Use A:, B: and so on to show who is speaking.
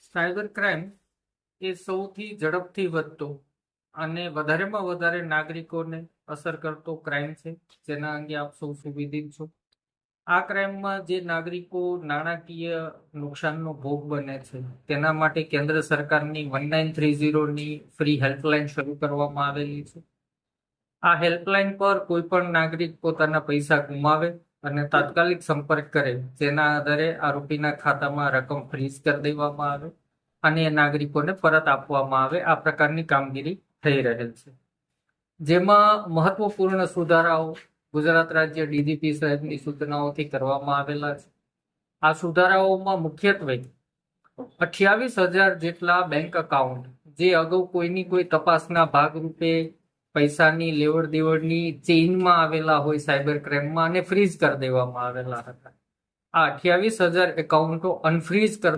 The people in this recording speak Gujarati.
A: સાયબર ક્રાઇમ એ સૌથી ઝડપથી વધતો અને વધારેમાં વધારે નાગરિકોને અસર કરતો ક્રાઇમ છે, જેના અંગે આપ સૌ સુવિદિત છો. આ ક્રાઇમમાં જે નાગરિકો નાણાકીય નુકસાનનો ભોગ બને છે, તેના માટે કેન્દ્ર સરકારની 1930ની ફ્રી હેલ્પલાઇન શરૂ કરવામાં આવેલી છે. આ હેલ્પલાઇન પર કોઈ પણ નાગરિક પોતાના પૈસા ગુમાવે અને તાત્કાલિક સંપર્ક કરે, જેના આધારે આરોપીના ખાતામાં રકમ ફ્રીઝ કરી દેવામાં આવે અને એ નાગરિકોને પરત આપવામાં આવે. આ પ્રકારની કામગીરી થઈ રહેલ છે, જેમાં મહત્વપૂર્ણ સુધારાઓ ગુજરાત રાજ્ય ડીજીપી સાહેબની સૂચનાઓથી કરવામાં આવેલા છે. આ સુધારાઓમાં મુખ્યત્વે 28,000 જેટલા બેંક એકાઉન્ટ જે અગાઉ કોઈની કોઈ તપાસના ભાગરૂપે પૈસાની લેવડ દેવડની ચેઇનમાં આવેલા હોય સાયબર ક્રાઇમમાં, અને ફ્રીઝ કરી દેવામાં આવેલા હતા. આ 28,000 એકાઉન્ટો અનફ્રીઝ